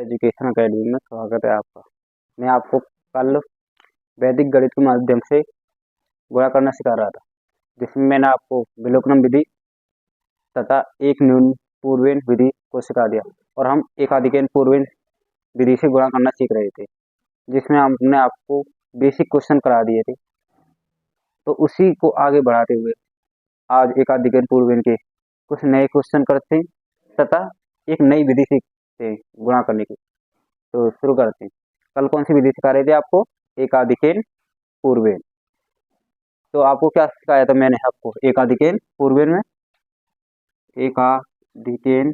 Education academy में स्वागत है आपका। मैं आपको कल वैदिक गणित के माध्यम से गुणा करना सिखा रहा था, जिसमें मैंने आपको विलोपन विधि तथा एक न्यून पूर्वेन विधि को सिखा दिया और हम एकाधिकन पूर्वेन विधि से गुणा करना सीख रहे थे, जिसमें हमने आपको बेसिक क्वेश्चन करा दिए थे। तो उसी को आगे बढ़ाते हुए आज एकाधिकन पूर्वेन के कुछ नए क्वेश्चन करते हैं तथा एक नई विधि सीखते हैं गुणा करने की। तो शुरू करते हैं। कल कौन सी विधि सिखा रहे थे आपको? एकाधिकेन पूर्वेन। तो आपको क्या सिखाया था मैंने आपको एकाधिकेन पूर्वेन में? एकाधिकेन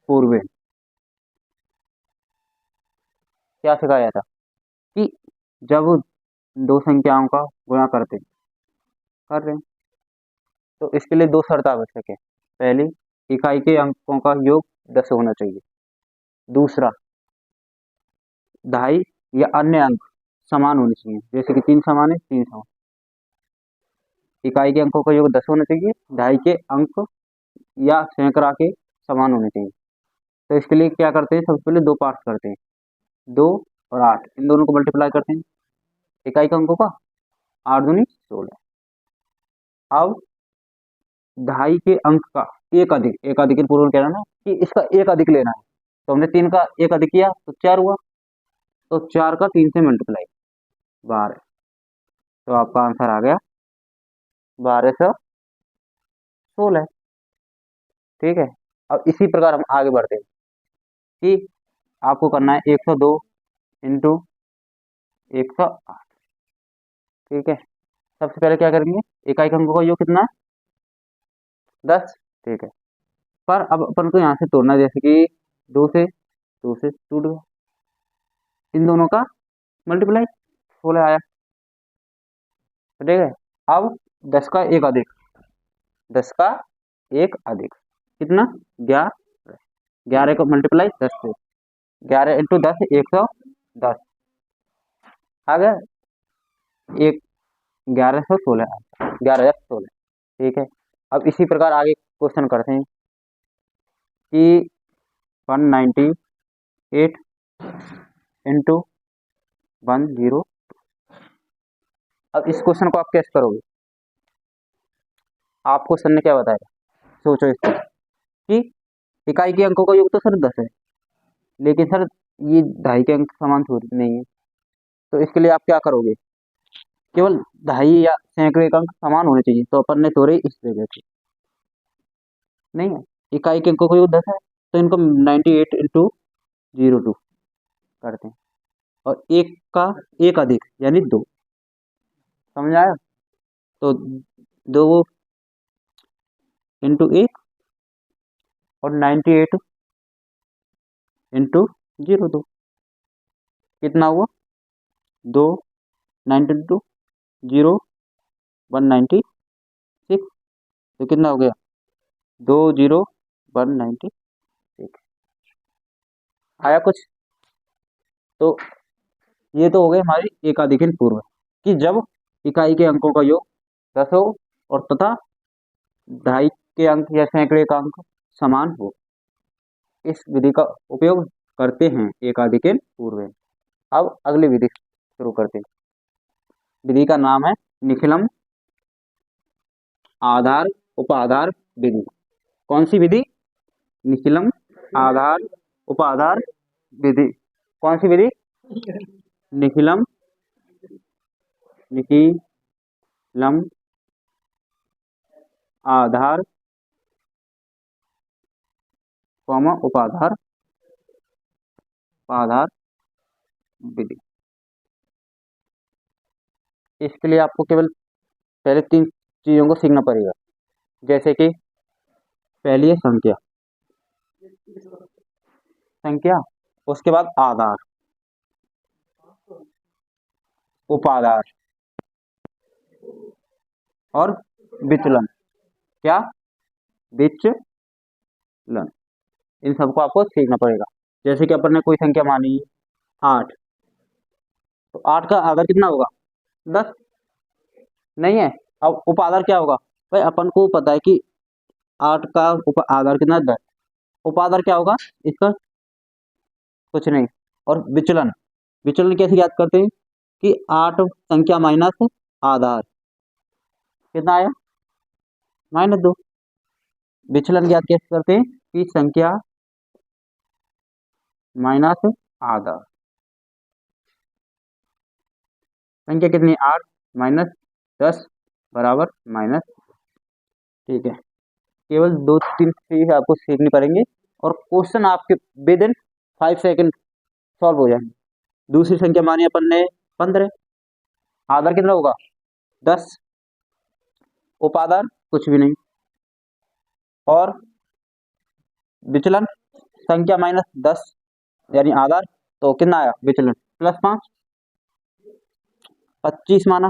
पूर्वेन क्या सिखाया था कि जब दो संख्याओं का गुणा कर रहे हैं तो इसके लिए दो शर्त आवश्यक है। पहली, इकाई के अंकों का योग 10 होना चाहिए। दूसरा, दहाई या अन्य अंक समान होने चाहिए, जैसे कि 3 समान है 3 समान। इकाई के अंकों का योग 10 होना चाहिए, दहाई के अंक या सैकड़ा के समान होने चाहिए। तो इसके लिए क्या करते हैं? सबसे पहले दो पार्ट्स करते हैं, 2 और 8, इन दोनों को मल्टीप्लाई करते हैं इकाई के अंकों का, 8 दूनी 16। अब दहाई के अंक का एक अधिक पूर्व कह रहा ना कि इसका एक अधिक लेना है, तो हमने 3 का एक अधिक किया तो 4 हुआ, तो 4 का 3 से मल्टीप्लाई 12। तो आपका आंसर आ गया 1216। ठीक है। अब इसी प्रकार हम आगे बढ़ते हैं कि आपको करना है 102 इंटू 108। ठीक है। सबसे पहले क्या करेंगे? इकाई के अंकों का योग कितना है? 10। ठीक है। पर अब अपन को यहाँ से तोड़ना, जैसे कि 2 से टूट गया, इन दोनों का मल्टीप्लाई 16 आया। ठीक है। अब 10 का एक अधिक, 10 का एक अधिक कितना? 11। 11 को मल्टीप्लाई 10 से, 11 इंटू 10 110 आ गया, एक 1116 1116। ठीक है। अब इसी प्रकार आगे क्वेश्चन करते हैं कि 198 इंटू 102। अब इस क्वेश्चन को आप कैसे करोगे? आपको सर ने क्या बताया? सोचो इसको कि इकाई के अंकों का योग तो सर 10 है, लेकिन सर ये दहाई के अंक समान थोड़ी नहीं है, तो इसके लिए आप क्या करोगे? केवल दहाई या सैकड़े का अंक समान होने चाहिए, तो अपन ने तोड़े इस जगह से नहीं है। इकाई के अंकों का योग 10 है, तो इनको 98 इंटू 02 करते हैं और एक का एक अधिक यानी 2। समझ आया? तो 2 इंटू 1 और 98 इंटू 02 कितना हुआ? 2 90 इंटू 0 196। तो कितना हो गया? 20196। आया कुछ? तो ये तो हो गए हमारी एकाधिकन पूर्व कि जब इकाई के अंकों का योग 10 हो और तथा दहाई के अंक या सैकड़े का अंक समान हो, इस विधि का उपयोग करते हैं एकाधिकन पूर्व। अब अगली विधि शुरू करते हैं। विधि का नाम है निखिलम आधार उपाधार विधि। कौन सी विधि? निखिलम आधार उपाधार विधि। कौन सी विधि? निखिलम निखिलम आधार उपाधार उपाधार विधि। इसके लिए आपको केवल पहले 3 चीजों को सीखना पड़ेगा, जैसे कि पहली है संख्या, संख्या उसके बाद आधार, उपाधार और विचलन। क्या? विचलन। इन सबको आपको सीखना पड़ेगा। जैसे कि अपन ने कोई संख्या मानी 8, तो 8 का आधार कितना होगा? 10 नहीं है। अब उपाधार क्या होगा? भाई अपन को पता है कि 8 का आधार कितना है? 10। उपाधार क्या होगा इसका, कुछ नहीं। और विचलन, विचलन कैसे याद करते हैं कि 8 संख्या माइनस आधार, कितना आया -2। विचलन याद कैसे करते हैं कि संख्या माइनस आधार, संख्या कितनी 8 -10 बराबर माइनस। ठीक है, केवल 2-3 चीज आपको सीखनी पड़ेंगी और क्वेश्चन आपके विद इन 5 सेकंड सॉल्व हो जाएंगे। दूसरी संख्या मानी अपन ने 15, आधार कितना होगा 10, उपाधार कुछ भी नहीं, और विचलन संख्या -10 यानी आधार, तो कितना आया विचलन +5, 25 माना।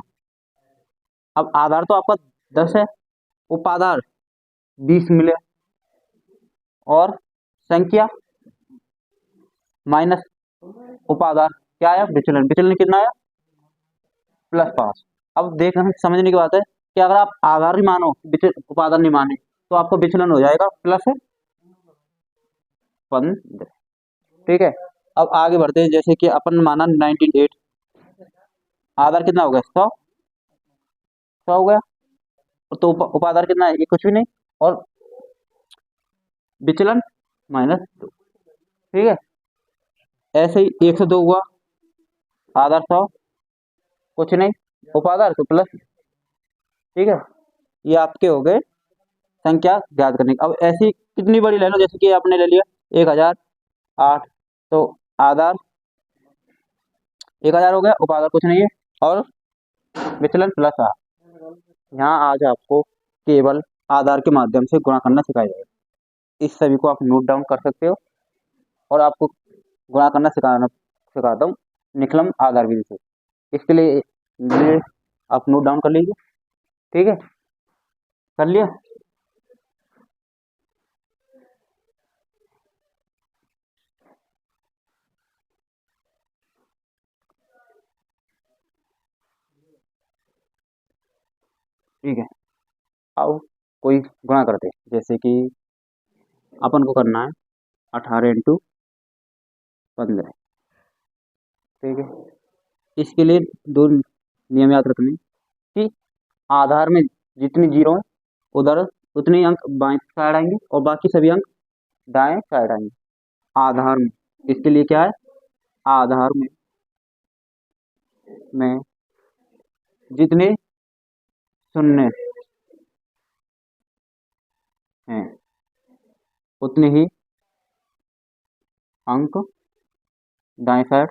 अब आधार तो आपका 10 है, उपाधार 20 मिले, और संख्या माइनस उपाधार क्या आया विचलन, विचलन कितना आया +5। अब देखना समझने की बात है कि अगर आप आधार ही मानो उपाधार नहीं माने तो आपका विचलन हो जाएगा +15। ठीक है, अब आगे बढ़ते हैं। जैसे कि अपन माना 98, आधार कितना हो गया 100, 100 हो गया, तो उपाधार कितना है ये कुछ भी नहीं, और विचलन -2। ठीक है, ऐसे ही 102 हुआ, आधार 100 कुछ नहीं, उपाधार तो प्लस। ठीक है, ये आपके हो गए संख्या याद करने की। अब ऐसी कितनी बड़ी ले लो, जैसे कि आपने ले लिया 1008, तो आधार 1000 हो गया, उपाधार कुछ नहीं है, और विचलन +8। यहाँ आज आपको केवल आधार के माध्यम से गुणा करना सिखाया जाएगा। इस सभी को आप नोट डाउन कर सकते हो, और आपको गुणा करना सिखाता हूँ निकलम आधार विधि से। इसके लिए आप नोट डाउन कर लीजिए। ठीक है, कर लिया। ठीक है, अब कोई गुणा करते हैं, जैसे कि अपन को करना है 18 × 15। ठीक है, इसके लिए 2 नियम याद रखने कि आधार में जितनी जीरो है उधर उतने ही अंक बाएं साइड आएंगे और बाकी सभी अंक दाएं साइड आएंगे। आधार में इसके लिए क्या है, आधार में जितने शून्य हैं उतने ही अंक दाएं साइड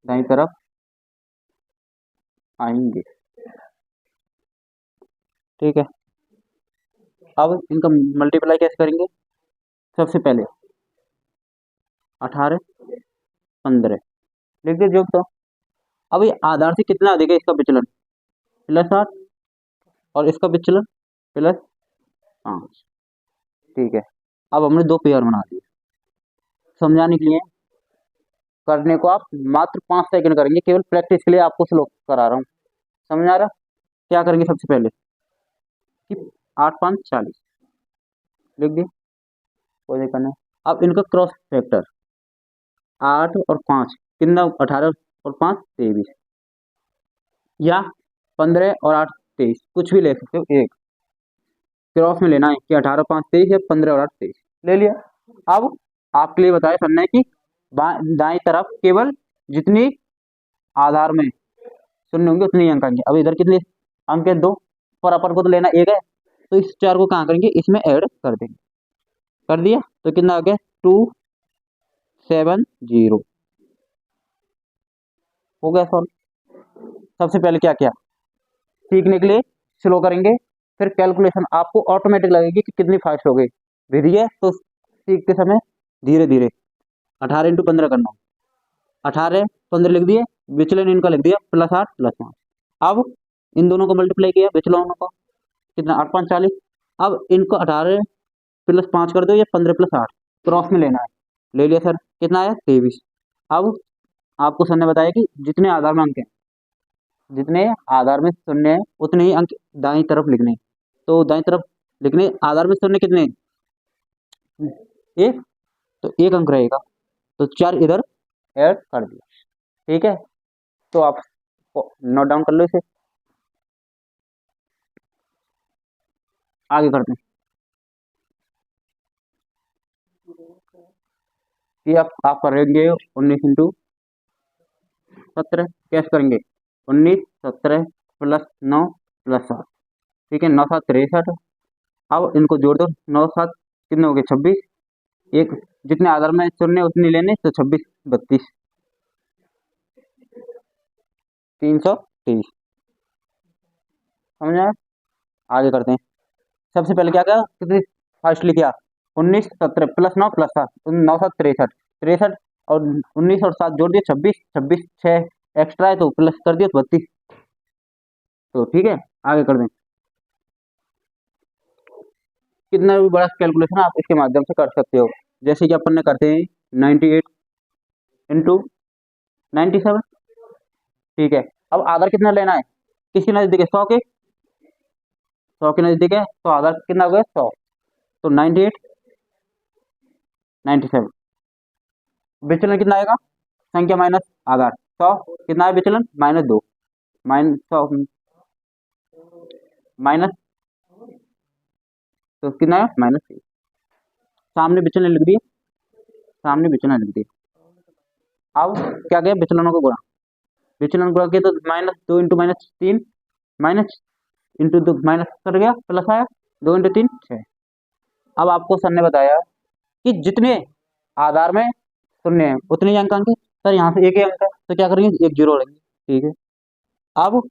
दाएं तरफ आएंगे। ठीक है, अब इनका मल्टीप्लाई कैसे करेंगे, सबसे पहले 18 15 लिख दे जो, तो अब ये आधार से कितना अधिक है इसका विचलन +8, और इसका विचलन +5। ठीक है, अब हमने 2 पेयर बना दिए। समझाने के लिए करने को आप मात्र 5 सेकंड करेंगे, केवल प्रैक्टिस के लिए आपको स्लो करा रहा हूँ। समझ आ रहा, क्या करेंगे सबसे पहले कि 8 5 40 लिख दिए, कोई दिक्कत नहीं। अब इनका क्रॉस फैक्टर 8 और 5 कितना, 18 और 5 23, या 15 और 8 23, कुछ भी ले सकते हो, एक क्रॉस में लेना है कि 18 5 23 या 15 और 8 23 ले लिया। अब आपके लिए बताया सर ने कि दाएं तरफ केवल जितनी आधार में शून्य होंगे उतने ही अंक आएंगे। अब इधर कितने अंक है 2, पर अपन को तो लेना 1 है, तो इस 4 को कहाँ करेंगे, इसमें ऐड कर देंगे। कर दिया तो कितना आ गया 270 हो गया सॉल्व। सबसे पहले क्या किया, सीखने के लिए स्लो करेंगे, फिर कैलकुलेशन आपको ऑटोमेटिक लगेगी कि कितनी फास्ट हो गई। विधि है तो सीखते समय धीरे धीरे 18 × 15 करना, 18 15 लिख दिए, विचलन इनका लिख दिया +8 +5। अब इन दोनों को मल्टीप्लाई किया विचलनों को, कितना 8 5 40। अब इनको 18 +5 कर दो, या 15 + 8 क्रॉस में लेना है, ले लिया सर, कितना आया 23। अब आपको सर ने बताया कि जितने आधार में अंक हैं, जितने आधार में शून्य है उतने ही अंक दाईं तरफ लिखने, तो दाईं तरफ लिखने आधार में शून्य कितने एक, तो एक अंक रहेगा, तो 4 इधर ऐड कर दिया। ठीक है, तो आप नोट डाउन कर लो इसे, आगे करते हैं। ये आप करेंगे 19 × 17, कैसे करेंगे? 19 17 +9 +7, ठीक है, 9 7 63। अब इनको जोड़ दो, 9 7 कितने हो गए? 26। एक जितने आधार में शून्य उतने लेने, तो 26 32 330। समझ आया? आगे करते हैं। सबसे पहले क्या किया, कितनी फास्टली किया? 19 17 +9 +7, 9 7 63, 63 और 19 और 7 जोड़ दिए 26, 26 6 एक्स्ट्रा है तो प्लस कर दिया 32। तो ठीक है, आगे कर दें। कितना भी बड़ा कैलकुलेशन आप इसके माध्यम से कर सकते हो, जैसे कि अपन ने करते हैं 98 × 97। ठीक है, अब आधार कितना लेना है? किसके नजदीक है? 100 के, 100 के नजदीक है, तो आधार कितना हो गया? 100। तो 98 97, विचलन कितना आएगा? संख्या माइनस आधार 100, कितना है विचलन? -2, -100 माइनस, तो कितना है? -3। सामने विचलन लिख दिए, सामने विचलन लिख दिए। अब क्या किया? विचलनों को गुणा, विचलन गुणा किया तो -2 × -3, माइनस इंटू 2 माइनस कर गया, प्लस आया 2 × 3 6। अब आपको सर ने बताया कि जितने आधार में शून्य है उतने ही अंक आएंगे। सर यहाँ से एक ही अंक है, तो क्या करेंगे? एक जीरो लेंगे। ठीक है, अब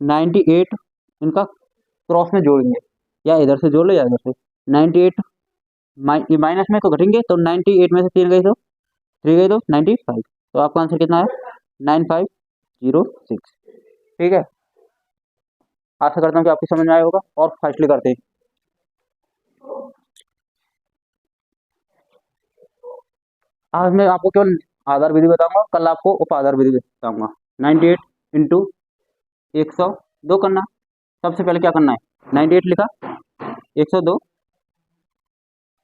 98 इनका क्रॉस में जोड़ेंगे, या इधर से जोड़ लो या इधर से। 98 ये माइनस में तो घटेंगे, तो 98 में से 3 गए तो 3 गए तो 95। तो आपका आंसर कितना है? 9506। ठीक है, आशा करता हूँ कि आपकी समझ में आया होगा, और फास्टली करते हैं। आज मैं आपको केवल आधार विधि बताऊंगा, कल आपको उप आधार विधि बताऊंगा। 98 × 102 करना। सबसे पहले क्या करना है? 98 लिखा, 102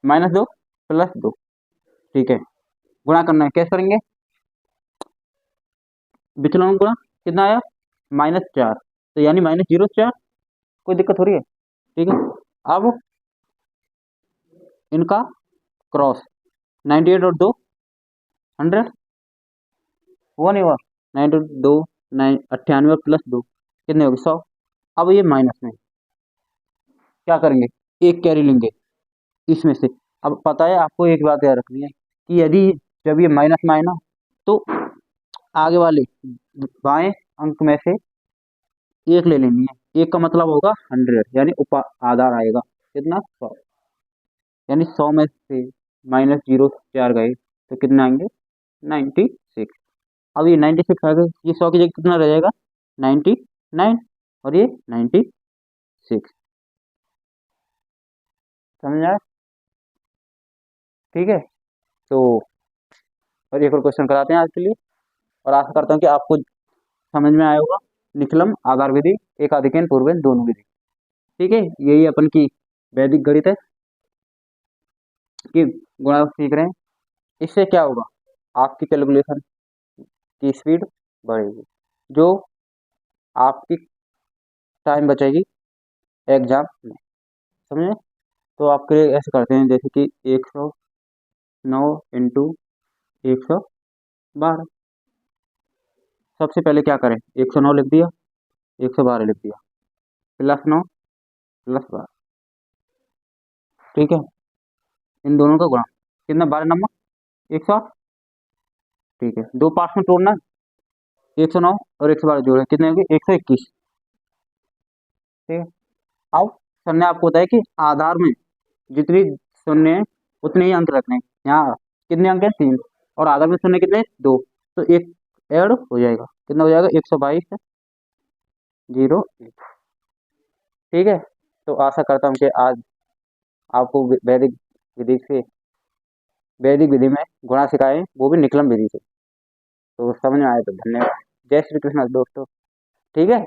-2 +2। ठीक है, गुणा करना है, कैसे करेंगे? विचलन गुणा कितना आया? -4, तो यानी -0 4। कोई दिक्कत हो रही है? ठीक है, अब इनका क्रॉस, 98 और 2 100, हुआ नहीं हुआ? 98 2 98 +2 कितने हो गए? 100। अब ये माइनस में क्या करेंगे? एक कैरी लेंगे इसमें से। अब पता है आपको, एक बात याद रखनी है कि यदि जब ये माइनस में आए ना, तो आगे वाले बाएं अंक में से एक ले लेनी है। एक का मतलब होगा 100, यानी आधार आएगा कितना? 100। यानी 100 में से -0 4 गए तो कितना आएंगे? 96। अब ये 96 आ गए, ये 100 की जगह कितना रह जाएगा? 99, और ये 96। समझ आया? ठीक है, तो और एक और क्वेश्चन कराते हैं आज के लिए, और आशा करता हूँ कि आपको समझ में आया होगा। निकलम आधार विधि, एकाधिकन पूर्वन दोनों विधि। ठीक है, यही अपन की वैदिक गणित है कि गुणा सीख रहे हैं। इससे क्या होगा? आपकी कैलकुलेशन की स्पीड बढ़ेगी, जो आपकी टाइम बचेगी एग्जाम में। समझे? तो आपके लिए ऐसे करते हैं, जैसे कि 109 × 112। सबसे पहले क्या करें? 109 लिख दिया, 112 लिख दिया, +9 +12। ठीक है, इन दोनों का गुणा कितना? 12 नंबर 108। ठीक है, दो पार्ट्स में तोड़ना, 109 और 112 जोड़े कितने हो गए? 121। ठीक है, अब सर ने आपको बताया कि आधार में जितनी शून्य है उतने ही अंक रखने हैं। यहाँ कितने अंक हैं? 3, और आधार में शून्य कितने? 2, तो एक ऐड हो जाएगा, कितना हो जाएगा? 122 0 1। ठीक है, तो आशा करता हूँ कि आज आपको विधि से वैदिक विधि में गुणा सिखाए, वो भी निकलम विधि से। तो समझ में आए तो धन्यवाद। जय श्री कृष्ण दोस्तों। ठीक है।